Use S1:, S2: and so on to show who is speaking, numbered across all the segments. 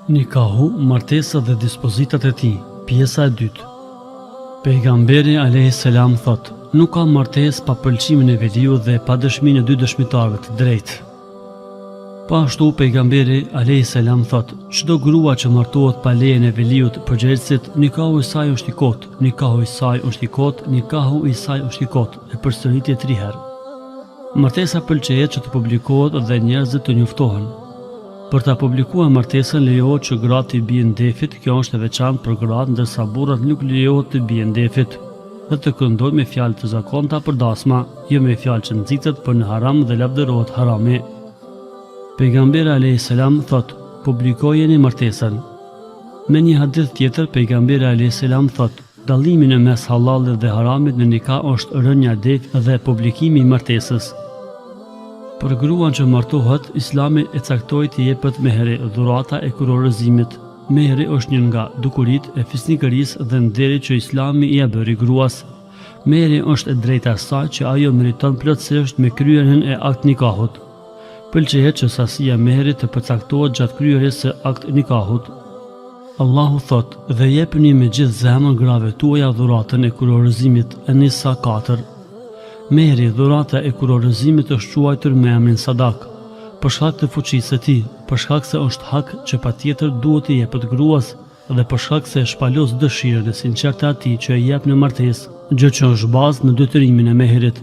S1: Nikahu, martesa dhe dispozitat e tij, pjesa e dytë. Pejgamberi a.s. thot: nuk ka martesë pa pëlqimin e veliut dhe pa dëshminë e dy dëshmitarëve të drejtë. Po ashtu pejgamberi a.s. thot: çdo grua që martohet pa lejen e veliut përgjegjësit, nikahu i saj është i kotë, nikahu i saj është i kotë, nikahu i saj është i kotë, e përsëritje 3 herë. Martesa pëlqejet që të publikohet dhe njerëzit të njoftohen. Për ta publikuar martesën lejohet që gratë të bien defit, kjo është e veçantë për gratë, ndërsa burrat nuk lejohet të bien defit dhe të këndojnë me fjalë të zakonta për dasma, jo me fjalë që nxitet për në haram dhe lavdërohet harami. Pejgamberi a.s. thot: publikojeni martesën. Me një hadith tjetër, pejgamberi a.s. thot: dallimi në mes halalit dhe haramit në nikah është rënja def dhe publikimi i martesës. Për gruan që martohet, Islami e caktoi të jepet mehri, dhurata e kurorëzimit. Mehri është një nga dukuritë e fisnikërisë dhe nderit që Islami i ia bëri gruas. Mehri është e drejta e saj që ajo meriton plotësisht me kryerjen e akt nikahut. Pëlqejet që sasia e mehrit të përcaktohet gjatë kryerjes së akt nikahut. Allahu thot: dhe jepni me gjithë zemër grave tuaja dhuratën e kurorëzimit, An-Nisa 4. Mehri, dhurata e kurorëzimit është quajtur me emrin sadak, për shkak të fuqisë së tij, për shkak se është hak që patjetër duhet të jepet gruas dhe për shkak se shpalos dëshirën e sinqertë të atij që e jep në martesë, gjë që është bazë në detyrimin e mehrit.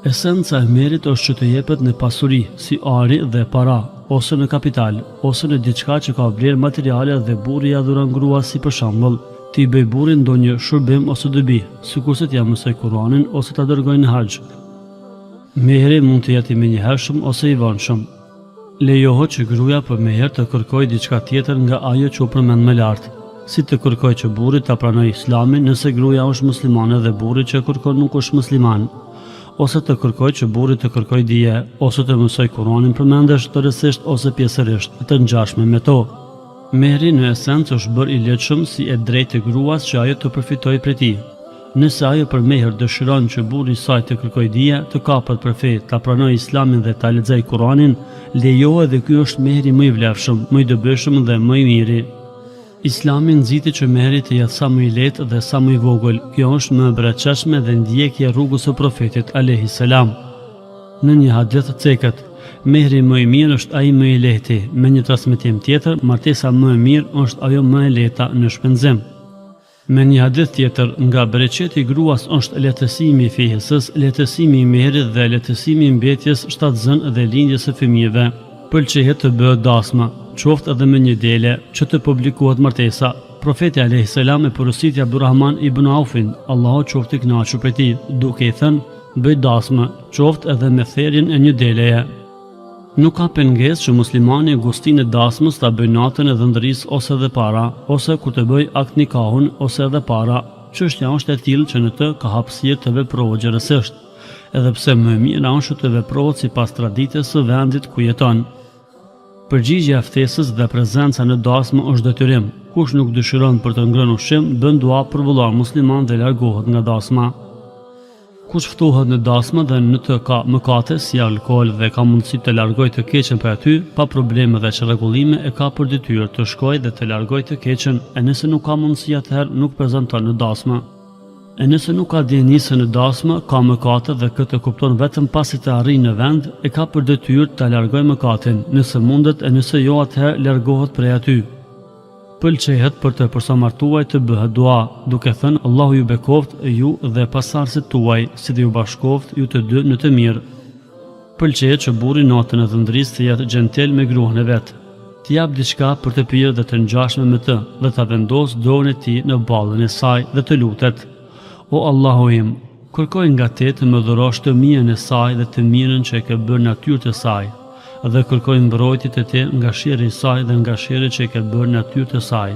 S1: Esenca e mehrit është që të jepet në pasuri, si ari dhe para, ose në kapital, ose në diçka që ka vlerë materiale dhe burri ia dhuron gruas, si për shembull, ti bëj burrin ndonjë shërbim ose dobi, sikurse t'ia mësoj Kur'anin ose ta dërgoj në haxh. Mehri mund të jetë i menjëhershëm ose i vonshëm. Lejohet që gruaja për meher të kërkojë diçka tjetër nga ajo që u përmend më lart, si të kërkojë që burri ta pranojë Islamin nëse gruaja është muslimane dhe burri që kërkon nuk është musliman, ose të kërkojë që burri të kërkojë dije ose të mësoj Kur'anin përmendesh tërësisht ose pjesërisht, të ngjashme me to. Mehri në esencë është bërë i lehtëshëm si e drejtë e gruas që ajo të përfitojë prej tij. Nëse ajo për meher dëshiron që burri i saj të kërkojë dije, të kapet për fe, ta pranojë Islamin dhe ta lexojë Kur'anin, lejohet dhe ky është mehri më i vlefshëm, më i dobishëm dhe më i miri. Islami nxiti që mehri të jetë sa më i lehtë dhe sa më i vogël. Kjo është më e bereqeshme dhe ndjekja e rrugës së profetit alayhis salam. Në një hadith ceket: mehri më i mirë është ai më i lehti. Me një transmetim tjetër, martesa më e mirë është ajo më e lehta në shpenzim. Me një hadith tjetër, nga bereqeti i gruas është lehtësimi i fejesës, lehtësimi i mehrit dhe lehtësimi i mbetjes shtatzën dhe lindjes së fëmijëve. Pëlqejet të bëhet dasma, qoftë edhe me një dele, që të publikohet martesa. Profeti a.s. e porositi Abdurrahman ibn Aufin, Allahu qoftë i kënaqur prej tij, duke i thënë: bëj dasmë, qoftë edhe me therrjen e një deleje. Nuk ka pengesë që muslimani gustin e dasmës ta bëjë natën e dhëndërisë ose edhe para, ose kur të bëj akt nikahun ose edhe para. Çështja është e tillë që në të ka hapësirë të veprohet gjërësisht, edhe pse më mirë është të veprohet sipas traditës së vendit ku jeton. Përgjigjja e ftesës dhe prezenca në dasmë është detyrim. Kush nuk dëshiron për të ngrënë ushqim, bën dua për vëllar musliman dhe largohet nga dasma. Kush ftohet në dasmë dhe në të ka mëkate si alkool dhe ka mundësi të largojë të keqen për aty, pa probleme dhe çrregullime, e ka për detyrë të shkojë dhe të largojë të keqen, e nëse nuk ka mundësi atëherë nuk prezanton në dasmë. E nëse nuk ka dienisë në dasmë, ka mëkate dhe këtë kupton vetëm pasi të arrijë në vend, e ka për detyrë të largojë mëkatin, nëse mundet, e nëse jo atëherë largohet prej aty. Pëlqehet për të përsamartuar të bëhet dua, duke thënë: Allahu ju bekoft ju dhe pasardhësit tuaj, si dhe ju bashkoft ju të dy në të mirë. Pëlqehet që burri natën e dhëndërisë të jetë gjentil me gruan e vet, të jap diçka për të pirë dhe të ngjashme me të, dhe ta vendos dorën e tij në ballën e saj dhe të lutet: O Allahu im, kërkoj nga te të më dhurosh të mirën e saj dhe të mirën që e ke bërë natyrë të saj, dhe kërkoj mbrojtjet e te nga sherri i saj dhe nga sherri që e ke bërë natyrë të saj.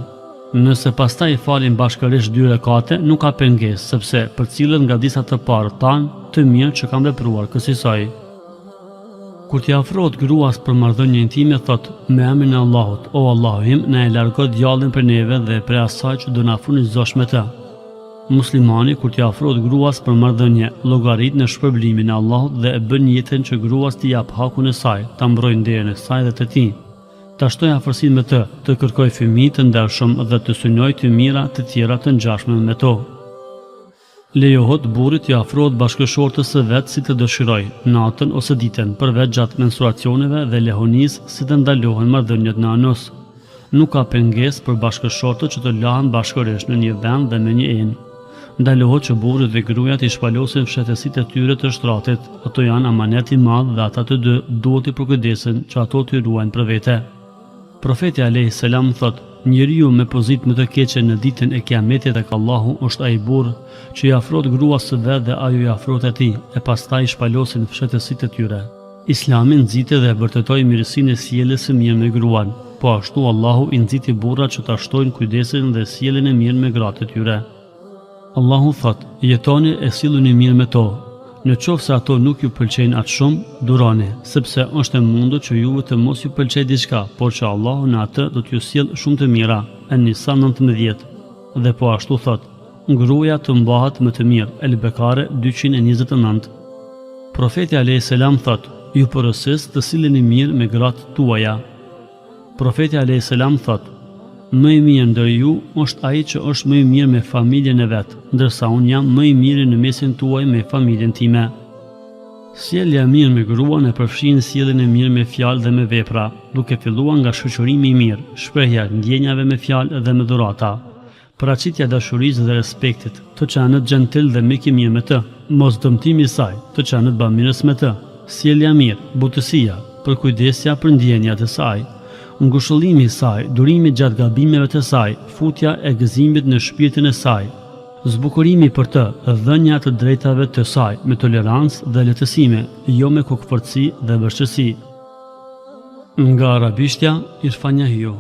S1: Nëse pastaj i falin bashkërisht 2 rekate, nuk ka pengesë, sepse përcillen nga disa të parë tanë të mirë që kanë vepruar kësaj. Kur t'i afrohet gruas për marrëdhënie intime, thot: me emrin e Allahut, o Allahu im, na e largo djallin për neve dhe prej asaj që do na furnizosh me të. Muslimani kur t'i afrohet gruas për marrëdhënie, llogarit në shpërblimin e Allahut dhe e bën jetën që gruas t'i jap hakun e saj, ta mbrojë nderin e saj dhe të tij. ta shtoj afërsinë me të, të kërkoj fëmijë të ndershëm dhe të synoj të mira të tjera të ngjashme me to. Lejohet burrit të afrohet bashkëshortës së vet si të dëshiroj, natën ose ditën, përveç gjatë menstruacioneve dhe lehonisë si të ndalohen marrëdhëniet në anos. Nuk ka pengesë për bashkëshortët që të lahen bashkërisht në një vend dhe me një enë. Ndalohet që burrit dhe gruaja të shpalosin fshehtësitë e tyre të shtratit, ato janë amanet i madh dhe ata të dy duhet të përkujdesen që ato të ruajnë për vete. Profeti alayhis salam thotë: njeriu me pozitë më të keqe në ditën e Kiametit tek Allahu është ai burr që i afrohet gruas së vet dhe ajo i afrohet atij, e pastaj shpalosin fshehtësitë e tyre. Islami nxiti dhe vërtetoi mirësinë e sjelljes së mirë me gruan, po ashtu Allahu i nxiti burrat që ta shtojnë kujdesin dhe sjelljen e mirë me gratë e tyre. Allahu thot: jetoni e silluni mirë me to. Në qoftë se ato nuk ju pëlqejnë atë shumë, duroni, sepse është e mundur që juve të mos ju pëlqejë diçka, por që Allahu në atë do t'ju sjell shumë të mira. An-Nisa 19. Dhe po ashtu thot: gruaja të mbahet më të mirë. El-Bekare 229. Profeti alayhis salam thot: ju porosis të silleni mirë me gratë tuaja. Profeti alayhis salam thot: më i mirë ndër ju është ai që është më i mirë me familjen e vet, ndërsa unë jam më i miri në mesin tuaj me familjen time. Sjellja e mirë me gruan e përfshin sjelljen e mirë me fjalë dhe me vepra, duke filluar nga shoqërimi i mirë, shprehja e ndjenjave me fjalë dhe me dhurata, paraqitja dashurisë dhe respektit, të qenë gentil dhe me mirë me të, mos dëmtimi i saj, të qenë bamirës me të, sjellja mirë, butësia, përkujdesja për ndjenjat e saj, ngushëllimi i saj, durimi gjatë gabimeve të saj, futja e gëzimit në shpirtin e saj, zbukurimi për të, dhënia të drejtave të saj me tolerancë dhe lehtësime, jo me kokëfortësi dhe vështirësi. Nga arabishtja, Irfan Jahiu.